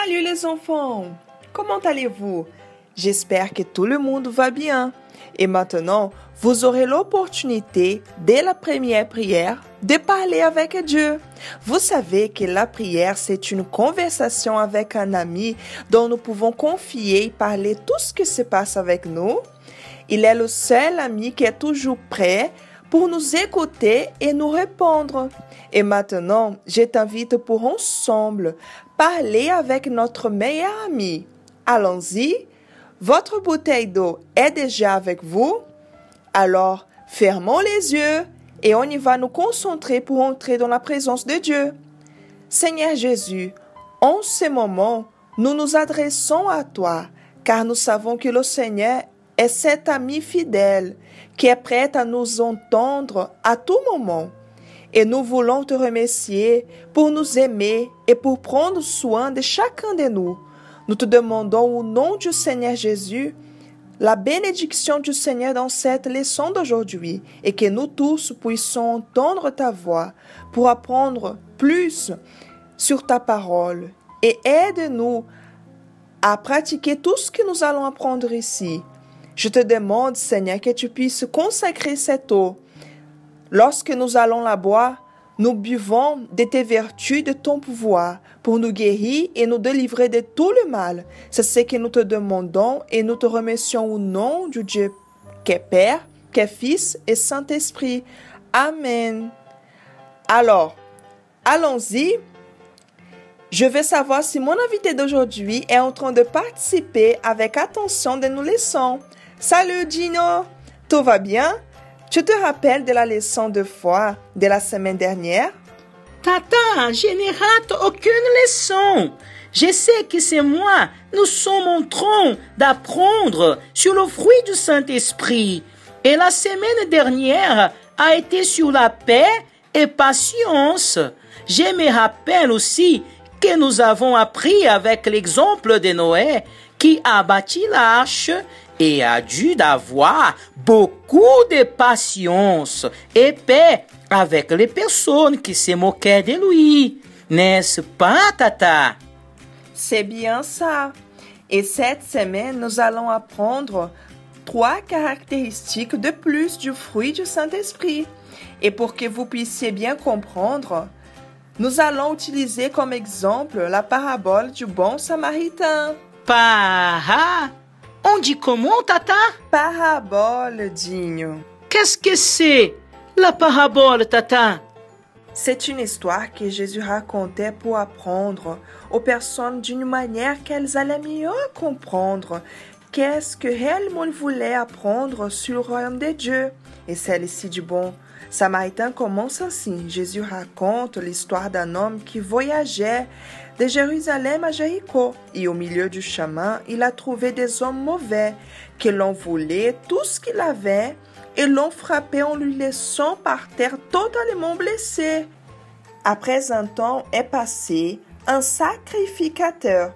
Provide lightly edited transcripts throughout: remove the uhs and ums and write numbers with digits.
Salut les enfants! Comment allez-vous? J'espère que tout le monde va bien. Et maintenant, vous aurez l'opportunité, dès la première prière, de parler avec Dieu. Vous savez que la prière, c'est une conversation avec un ami dont nous pouvons confier et parler tout ce qui se passe avec nous. Il est le seul ami qui est toujours prêt pour nous écouter et nous répondre. Et maintenant, je t'invite pour ensemble parler avec notre meilleur ami. Allons-y. Votre bouteille d'eau est déjà avec vous? Alors, fermons les yeux et on y va nous concentrer pour entrer dans la présence de Dieu. Seigneur Jésus, en ce moment, nous nous adressons à toi, car nous savons que le Seigneur est cet ami fidèle qui est prêt à nous entendre à tout moment. Et nous voulons te remercier pour nous aimer et pour prendre soin de chacun de nous. Nous te demandons au nom du Seigneur Jésus, la bénédiction du Seigneur dans cette leçon d'aujourd'hui et que nous tous puissions entendre ta voix pour apprendre plus sur ta parole. Et aide-nous à pratiquer tout ce que nous allons apprendre ici. Je te demande, Seigneur, que tu puisses consacrer cette eau. Lorsque nous allons la boire, nous buvons de tes vertus, de ton pouvoir, pour nous guérir et nous délivrer de tout le mal. C'est ce que nous te demandons et nous te remercions au nom du Dieu qui est Père, qui est Fils et Saint-Esprit. Amen. Alors, allons-y. Je veux savoir si mon invité d'aujourd'hui est en train de participer avec attention de nos leçons. Salut Gino, tout va bien? Tu te rappelles de la leçon de foi de la semaine dernière? Tata, je ne rate aucune leçon. Je sais que c'est moi. Nous sommes en train d'apprendre sur le fruit du Saint-Esprit. Et la semaine dernière a été sur la paix et patience. Je me rappelle aussi que nous avons appris avec l'exemple de Noé qui a bâti l'arche et a dû avoir beaucoup de patience et paix avec les personnes qui se moquaient de lui. N'est-ce pas, Tata? C'est bien ça. Et cette semaine, nous allons apprendre 3 caractéristiques de plus du fruit du Saint-Esprit. Et pour que vous puissiez bien comprendre, nous allons utiliser comme exemple la parabole du bon samaritain. On dit comment, Tata? Parabole, Dinho. Qu'est-ce que c'est, la parabole, Tata? C'est une histoire que Jésus racontait pour apprendre aux personnes d'une manière qu'elles allaient mieux comprendre qu'est-ce que réellement ils voulaient apprendre sur le royaume de Dieu. Et celle-ci du bon Samaritain commence ainsi. Jésus raconte l'histoire d'un homme qui voyageait de Jérusalem à Jéricho. Et au milieu du chemin, il a trouvé des hommes mauvais qui l'ont volé tout ce qu'il avait et l'ont frappé en lui laissant par terre totalement blessé. Après un temps est passé un sacrificateur.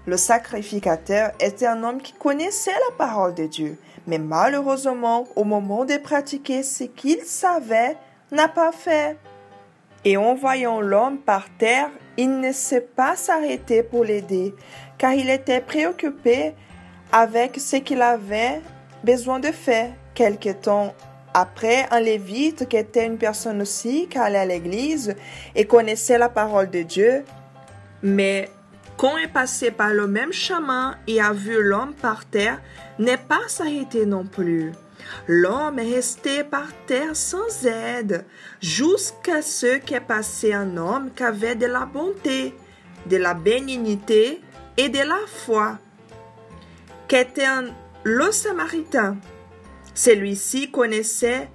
Le sacrificateur était un homme qui connaissait la parole de Dieu, mais malheureusement, au moment de pratiquer ce qu'il savait, n'a pas fait. Et en voyant l'homme par terre, il ne sait pas s'arrêter pour l'aider, car il était préoccupé avec ce qu'il avait besoin de faire. Quelque temps après, un lévite, qui était une personne aussi qui allait à l'église et connaissait la parole de Dieu, mais quand est passé par le même chemin et a vu l'homme par terre, n'est pas s'arrêté non plus. L'homme est resté par terre sans aide, jusqu'à ce qu'est passé un homme qui avait de la bonté, de la bénignité et de la foi, qui était le Samaritain. Celui-ci connaissait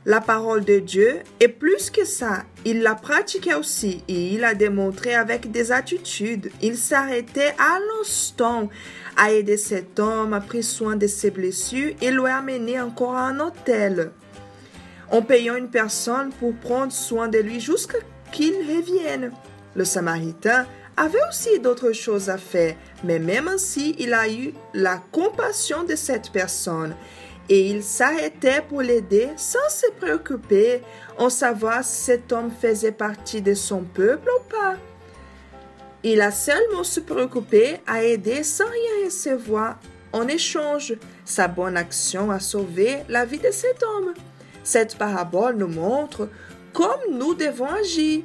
la parole de Dieu et plus que ça, il la pratiquait aussi et il a démontré avec des attitudes. Il s'arrêtait à l'instant à aider cet homme, a pris soin de ses blessures et l'a amené encore à un hôtel en payant une personne pour prendre soin de lui jusqu'à qu'il revienne. Le Samaritain avait aussi d'autres choses à faire, mais même ainsi, il a eu la compassion de cette personne. Et il s'arrêtait pour l'aider sans se préoccuper en savoir si cet homme faisait partie de son peuple ou pas. Il a seulement se préoccupé à aider sans rien recevoir en échange. Sa bonne action a sauvé la vie de cet homme. Cette parabole nous montre comme nous devons agir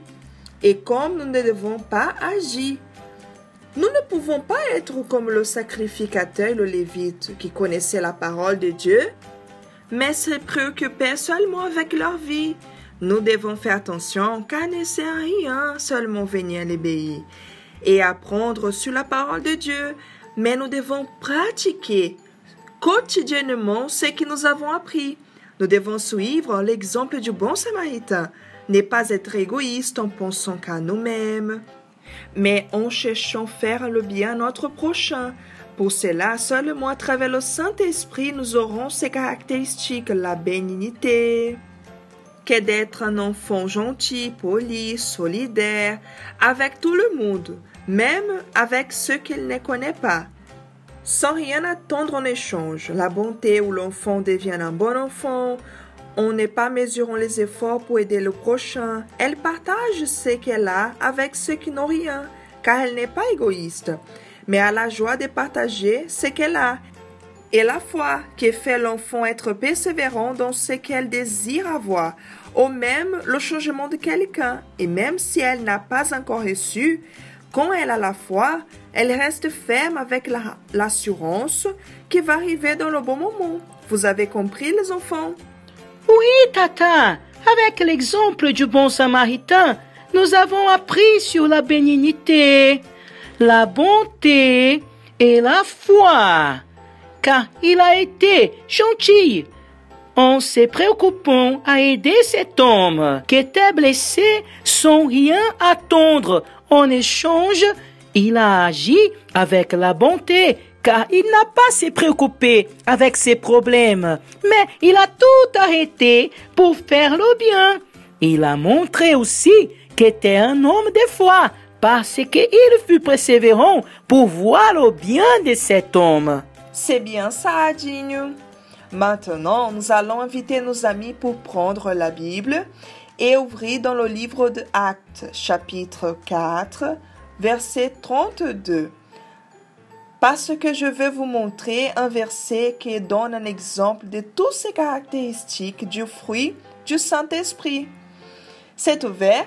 et comme nous ne devons pas agir. Nous ne pouvons pas être comme le sacrificateur, le lévite, qui connaissait la parole de Dieu, mais se préoccupait seulement avec leur vie. Nous devons faire attention car ne sert à rien seulement venir à l'obéir et apprendre sur la parole de Dieu, mais nous devons pratiquer quotidiennement ce que nous avons appris. Nous devons suivre l'exemple du bon samaritain, ne pas être égoïste en pensant qu'à nous-mêmes, mais en cherchant faire le bien à notre prochain. Pour cela, seulement à travers le Saint-Esprit, nous aurons ces caractéristiques, la bénignité, qu'est d'être un enfant gentil, poli, solidaire, avec tout le monde, même avec ceux qu'il ne connaît pas, sans rien attendre en échange. La bonté où l'enfant devient un bon enfant, on n'est pas mesurant les efforts pour aider le prochain. Elle partage ce qu'elle a avec ceux qui n'ont rien, car elle n'est pas égoïste, mais a la joie de partager ce qu'elle a. Et la foi qui fait l'enfant être persévérant dans ce qu'elle désire avoir, ou même le changement de quelqu'un. Et même si elle n'a pas encore reçu, quand elle a la foi, elle reste ferme avec l'assurance qui va arriver dans le bon moment. Vous avez compris, les enfants? Oui, Tata, avec l'exemple du bon samaritain, nous avons appris sur la bénignité, la bonté et la foi, car il a été gentil en se préoccupant à aider cet homme qui était blessé sans rien attendre. En échange, il a agi avec la bonté, car il n'a pas se préoccupé avec ses problèmes, mais il a tout arrêté pour faire le bien. Il a montré aussi qu'il était un homme de foi, parce qu'il fut persévérant pour voir le bien de cet homme. C'est bien ça, Adinho. Maintenant, nous allons inviter nos amis pour prendre la Bible et ouvrir dans le livre de Actes, chapitre 4, verset 32. Parce que je vais vous montrer un verset qui donne un exemple de toutes ces caractéristiques du fruit du Saint-Esprit. C'est ouvert.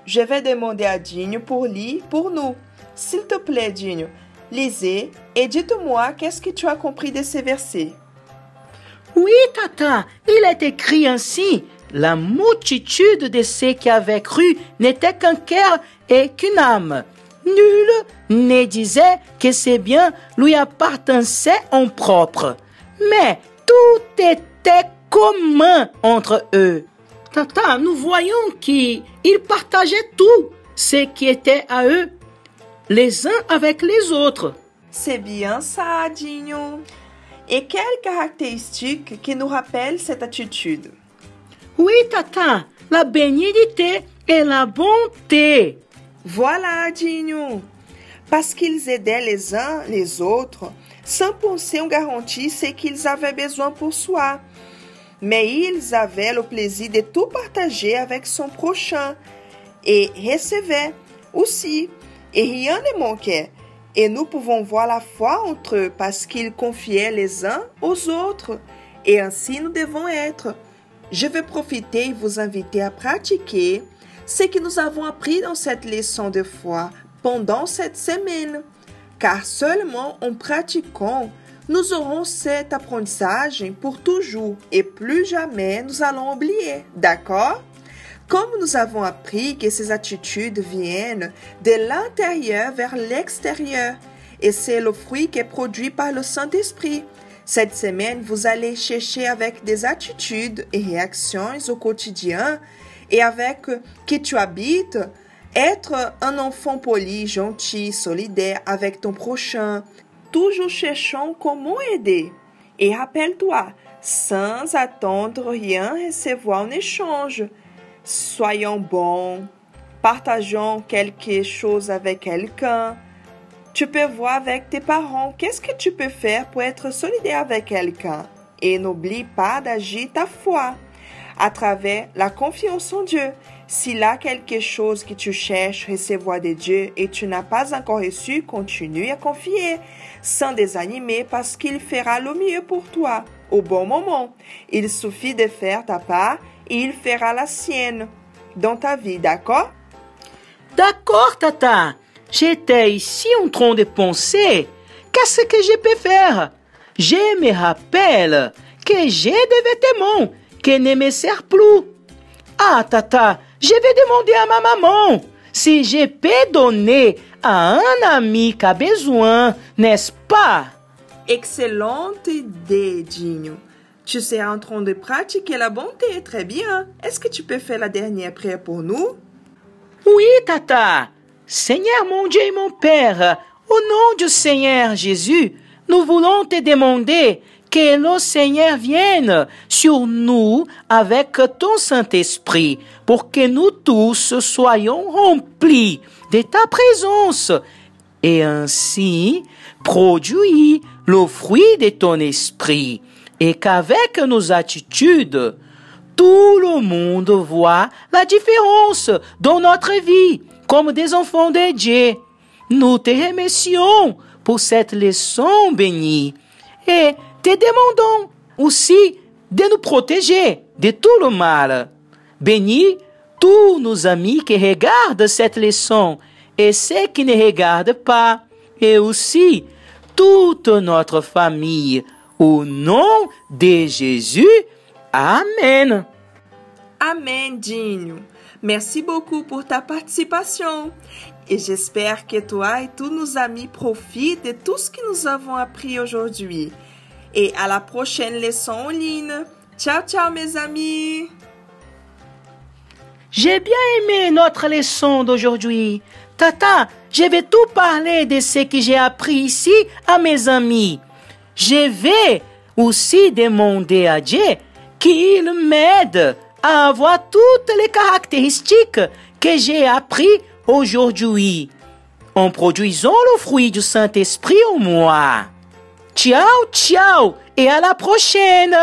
Je vais demander à Dinho pour lire pour nous. S'il te plaît, Dinho, lisez et dites-moi qu'est-ce que tu as compris de ces versets. Oui, Tata, il est écrit ainsi. La multitude de ceux qui avaient cru n'était qu'un cœur et qu'une âme. Nul ne disait que ces biens lui appartenaient en propre, mais tout était commun entre eux. Tata, nous voyons qu'ils partageaient tout ce qui était à eux, les uns avec les autres. C'est bien ça, Dinho. Et quelles caractéristiques qui nous rappellent cette attitude? Oui, Tata, la bénignité et la bonté. Voilà, Dinho. Parce qu'ils aidaient les uns les autres, sans penser en garantir ce qu'ils avaient besoin pour soi. Mais ils avaient le plaisir de tout partager avec son prochain et recevaient aussi, et rien ne manquait. Et nous pouvons voir la foi entre eux parce qu'ils confiaient les uns aux autres. Et ainsi nous devons être. Je vais profiter et vous inviter à pratiquer ce que nous avons appris dans cette leçon de foi pendant cette semaine. Car seulement en pratiquant, nous aurons cet apprentissage pour toujours et plus jamais nous allons oublier. D'accord? Comme nous avons appris que ces attitudes viennent de l'intérieur vers l'extérieur et c'est le fruit qui est produit par le Saint-Esprit. Cette semaine, vous allez chercher avec des attitudes et réactions au quotidien et avec qui tu habites, être un enfant poli, gentil, solidaire avec ton prochain, toujours cherchant comment aider. Et rappelle-toi, sans attendre rien recevoir en échange. Soyons bons, partageons quelque chose avec quelqu'un. Tu peux voir avec tes parents qu'est-ce que tu peux faire pour être solidaire avec quelqu'un. Et n'oublie pas d'agir ta foi à travers la confiance en Dieu. S'il y a quelque chose que tu cherches recevoir de Dieu et tu n'as pas encore reçu, continue à confier, sans désanimer parce qu'il fera le mieux pour toi, au bon moment. Il suffit de faire ta part et il fera la sienne dans ta vie, d'accord? D'accord, Tata. J'étais ici en train de penser, qu'est-ce que je peux faire? Je me rappelle que j'ai des vêtements qui ne me servent plus. Ah, Tata, je vais demander à ma maman si je peux donner à un ami qui a besoin, n'est-ce pas? Excellente idée, Dinho. Tu seras en train de pratiquer la bonté, très bien. Est-ce que tu peux faire la dernière prière pour nous? Oui, Tata. Seigneur mon Dieu et mon Père, au nom du Seigneur Jésus, nous voulons te demander que le Seigneur vienne sur nous avec ton Saint-Esprit pour que nous tous soyons remplis de ta présence et ainsi produire le fruit de ton esprit et qu'avec nos attitudes, tout le monde voit la différence dans notre vie comme des enfants de Dieu. Nous te remercions pour cette leçon bénie et te demandons aussi de nous protéger de tout le mal. Bénis tous nos amis qui regardent cette leçon et ceux qui ne regardent pas, et aussi toute notre famille. Au nom de Jésus, Amen. Amen, Dinho. Merci beaucoup pour ta participation. Et j'espère que toi et tous nos amis profitent de tout ce que nous avons appris aujourd'hui. Et à la prochaine leçon en ligne. Ciao, ciao, mes amis. J'ai bien aimé notre leçon d'aujourd'hui. Tata, je vais tout parler de ce que j'ai appris ici à mes amis. Je vais aussi demander à Dieu qu'il m'aide à avoir toutes les caractéristiques que j'ai appris aujourd'hui en produisant le fruit du Saint-Esprit en moi. Ciao, ciao et à la prochaine!